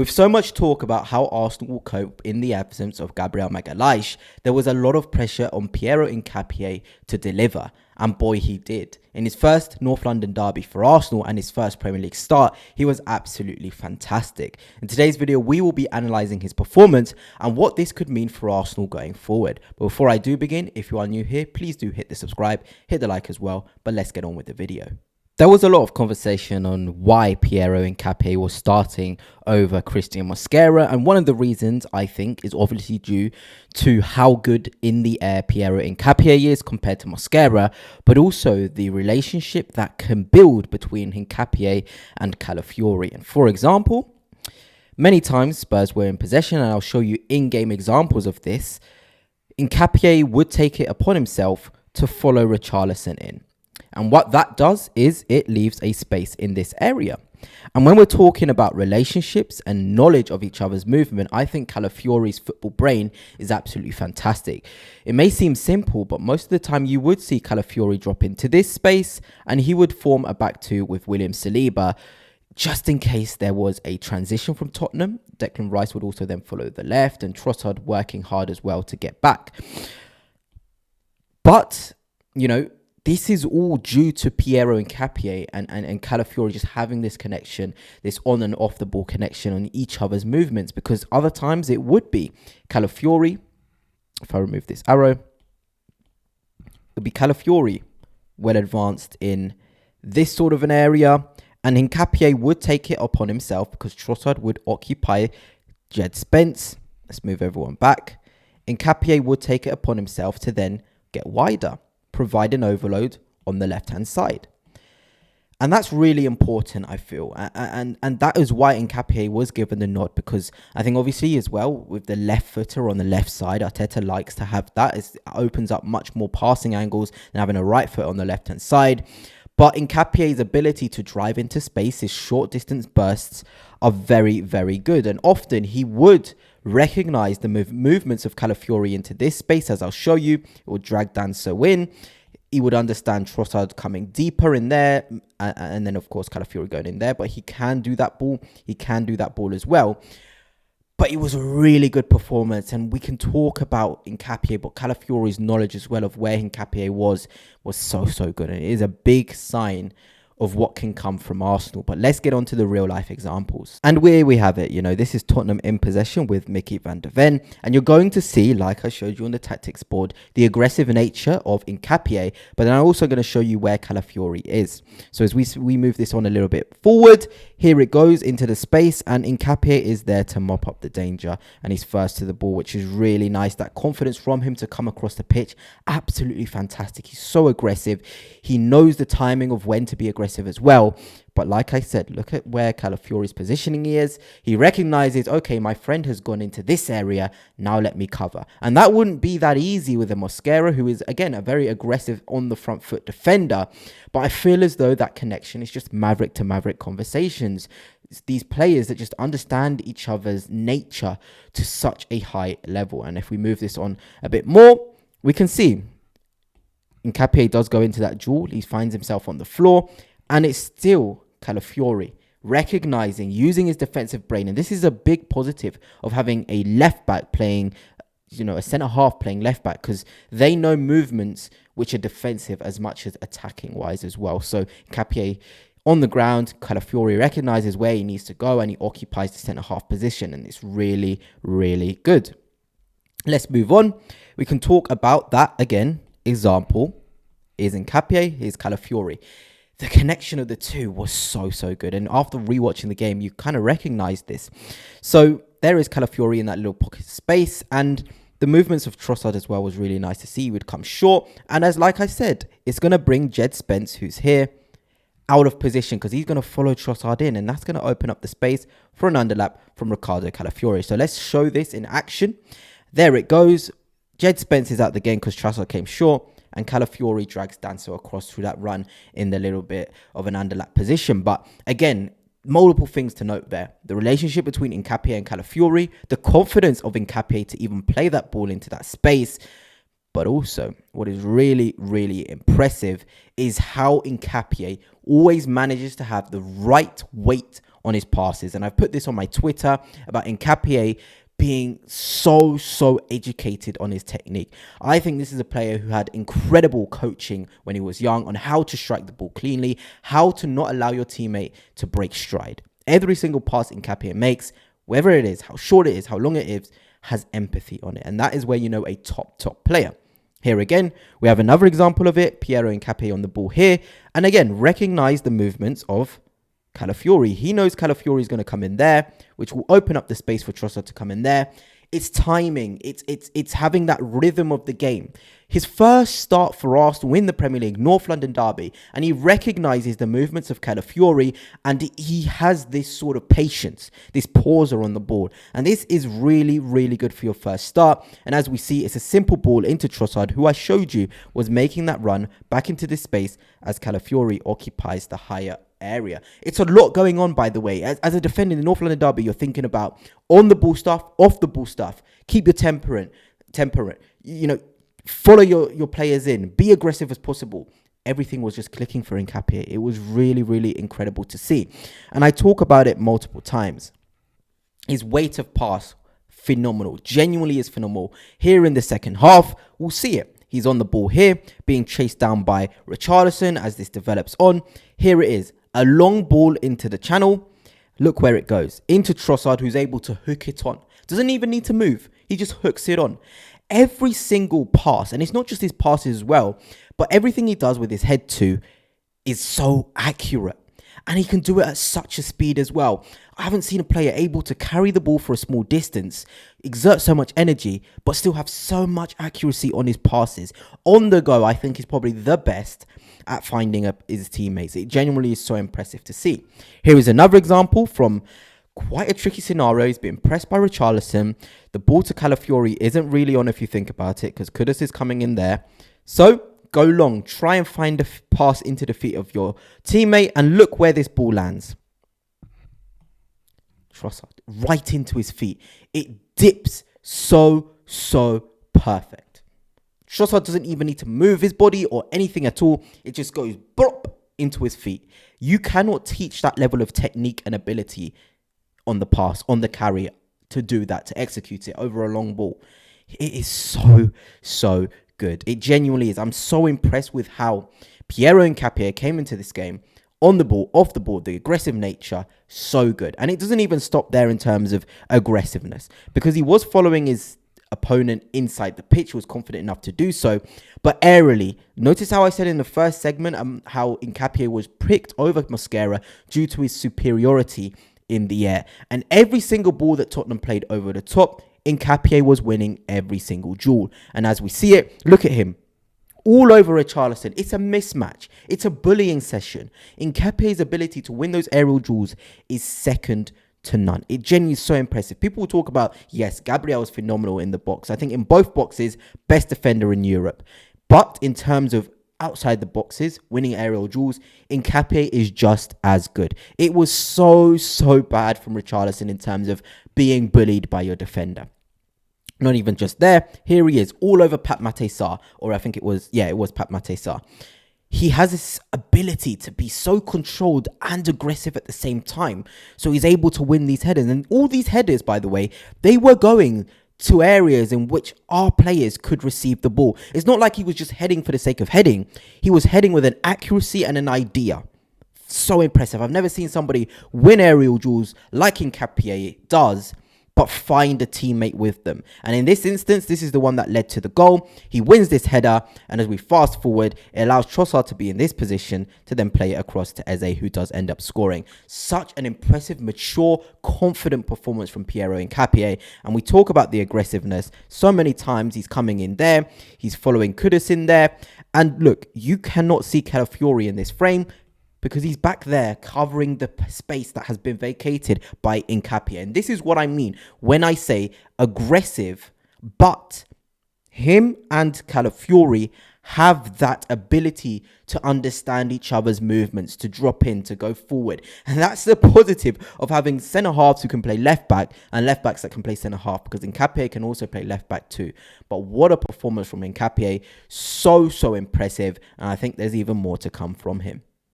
With so much talk about how Arsenal will cope in the absence of Gabriel Magalhaes, there was a lot of pressure on Piero Hincapié to deliver, and boy he did. In his first North London derby for Arsenal and his first Premier League start, he was absolutely fantastic. In today's video, we will be analysing his performance and what this could mean for Arsenal going forward. But before I do begin, if you are new here, please do hit the subscribe, hit the like as well, but let's get on with the video. There was a lot of conversation on why Piero Hincapie was starting over Christian Mosquera, and one of the reasons I think is obviously due to how good in the air Piero Hincapie is compared to Mosquera, but also the relationship that can build between Hincapie and Calafiori. And for example, many times Spurs were in possession, and I'll show you in-game examples of this. Hincapie would take it upon himself to follow Richarlison in. And what that does is it leaves a space in this area. And when we're talking about relationships and knowledge of each other's movement, I think Calafiori's football brain is absolutely fantastic. It may seem simple, but most of the time you would see Calafiori drop into this space and he would form a back two with William Saliba, just in case there was a transition from Tottenham. Declan Rice would also then follow the left, and Trossard working hard as well to get back. But, you know, this is all due to Piero Hincapie and Calafiori just having this connection, this on and off the ball connection on each other's movements, because other times it would be Calafiori. If I remove this arrow, it would be Calafiori well advanced in this sort of an area, and Hincapie would take it upon himself because Trossard would occupy Jed Spence. Let's move everyone back. Hincapie would take it upon himself to then get wider, provide an overload on the left-hand side. And that's really important, I feel. And that is why Hincapie was given the nod, because I think obviously as well with the left footer on the left side, Arteta likes to have that. It opens up much more passing angles than having a right foot on the left-hand side. But Hincapie's ability to drive into space, his short distance bursts are very, very good. And often he would recognize the movements of Calafiori into this space, as I'll show you. It would drag Danso in. He would understand Trossard coming deeper in there. And then, of course, Calafiori going in there. But he can do that ball. He can do that ball as well. But it was a really good performance, and we can talk about Hincapie, but Calafiori's knowledge as well of where Hincapie was so good, and it is a big sign of what can come from Arsenal. But let's get on to the real life examples. And where we have it, you know, this is Tottenham in possession with Mickey van der Ven, and you're going to see, like I showed you on the tactics board, the aggressive nature of Hincapie, but then I'm also going to show you where Calafiori is. So as we move this on a little bit forward, here it goes into the space, and Hincapie is there to mop up the danger, and he's first to the ball, which is really nice. That confidence from him to come across the pitch, absolutely fantastic. He's so aggressive. He knows the timing of when to be aggressive as well. But like I said, look at where Calafiori's positioning is. He recognizes, okay, my friend has gone into this area, now let me cover. And that wouldn't be that easy with a Mosquera, who is, again, a very aggressive on the front foot defender. But I feel as though that connection is just maverick to maverick conversations. It's these players that just understand each other's nature to such a high level. And if we move this on a bit more, we can see Hincapie does go into that duel. He finds himself on the floor, and it's still Calafiori recognizing, using his defensive brain. And this is a big positive of having a left back playing, you know, a centre half playing left back, because they know movements which are defensive as much as attacking wise as well. So Hincapie on the ground, Calafiori recognizes where he needs to go, and he occupies the centre half position, and it's really, really good. Let's move on. We can talk about that again. Example is Hincapie, here's Calafiori. The connection of the two was so good. And after rewatching the game, you kind of recognize this. So there is Calafiori in that little pocket space, and the movements of Trossard as well was really nice to see. He would come short. And as like I said, it's going to bring Jed Spence, who's here, out of position, because he's going to follow Trossard in, and that's going to open up the space for an underlap from Ricardo Calafiori. So let's show this in action. There it goes. Jed Spence is out the game because Trossard came short, and Calafiori drags Danso across through that run in the little bit of an underlap position. But again, multiple things to note there. The relationship between Hincapie and Calafiori, the confidence of Hincapie to even play that ball into that space. But also, what is really, really impressive is how Hincapie always manages to have the right weight on his passes. And I've put this on my Twitter about Hincapié being so educated on his technique. I think this is a player who had incredible coaching when he was young on how to strike the ball cleanly, how to not allow your teammate to break stride. Every single pass Hincapié makes, whether it is, how short it is, how long it is, has empathy on it. And that is where you know a top player. Here again, we have another example of it. Piero Hincapié on the ball here. And again, recognize the movements of Calafiori. He knows Calafiori is going to come in there, which will open up the space for Trossard to come in there. It's timing. It's having that rhythm of the game. His first start for Arsenal in the Premier League, North London derby, and he recognises the movements of Calafiori, and he has this sort of patience, this pauser on the ball. And this is really good for your first start. And as we see, it's a simple ball into Trossard, who I showed you was making that run back into this space as Calafiori occupies the higher area. It's a lot going on, by the way. As a defender in the North London derby, you're thinking about on the ball stuff, off the ball stuff. Keep your temperate. You know, follow your players in. Be aggressive as possible. Everything was just clicking for Hincapié. It was really incredible to see. And I talk about it multiple times. His weight of pass, phenomenal. Genuinely is phenomenal. Here in the second half, we'll see it. He's on the ball here, being chased down by Richarlison as this develops on. Here it is. A long ball into the channel. Look where it goes. Into Trossard, who's able to hook it on. Doesn't even need to move. He just hooks it on. Every single pass, and it's not just his passes as well, but everything he does with his head too is so accurate. And he can do it at such a speed as well. I haven't seen a player able to carry the ball for a small distance, exert so much energy, but still have so much accuracy on his passes. On the go, I think he's probably the best at finding his teammates. It genuinely is so impressive to see. Here is another example from quite a tricky scenario. He's been pressed by Richarlison. The ball to Calafiori isn't really on if you think about it, because Kudus is coming in there. So go long. Try and find a pass into the feet of your teammate, and look where this ball lands. Trossard, right into his feet. It dips so perfect. Trossard doesn't even need to move his body or anything at all. It just goes bop into his feet. You cannot teach that level of technique and ability on the pass, on the carry, to do that, to execute it over a long ball. It is so good. It genuinely is. I'm so impressed with how Piero Hincapié came into this game on the ball, off the ball, the aggressive nature, so good. And it doesn't even stop there in terms of aggressiveness, because he was following his opponent inside the pitch, was confident enough to do so, but aerially. Notice how I said in the first segment how Hincapié was pricked over Mosquera due to his superiority in the air. And every single ball that Tottenham played over the top, Hincapié was winning every single duel. And as we see it, look at him. All over Richarlison. It's a mismatch. It's a bullying session. Hincapié's ability to win those aerial duels is second to none. It genuinely is so impressive. People will talk about, yes, Gabriel is phenomenal in the box. I think in both boxes, best defender in Europe. But in terms of outside the boxes, winning aerial duels, Hincapié is just as good. It was so bad from Richarlison in terms of being bullied by your defender. Not even just there. Here he is, all over Pape Matar Sarr, or I think it was Pape Matar Sarr. He has this ability to be so controlled and aggressive at the same time. So he's able to win these headers. And all these headers, by the way, they were going to areas in which our players could receive the ball. It's not like he was just heading for the sake of heading. He was heading with an accuracy and an idea. So impressive. I've never seen somebody win aerial duels like Hincapié does, but find a teammate with them. And in this instance, this is the one that led to the goal. He wins this header, and as we fast forward, it allows Trossard to be in this position to then play it across to Eze, who does end up scoring. Such an impressive, mature, confident performance from Piero Hincapié. And we talk about the aggressiveness. So many times he's coming in there, he's following Kudus in there. And look, you cannot see Calafiori in this frame, because he's back there covering the space that has been vacated by Hincapié. And this is what I mean when I say aggressive, but him and Calafiori have that ability to understand each other's movements, to drop in, to go forward. And that's the positive of having centre-halves who can play left-back and left-backs that can play centre-half, because Hincapié can also play left-back too. But what a performance from Hincapié. So impressive. And I think there's even more to come from him.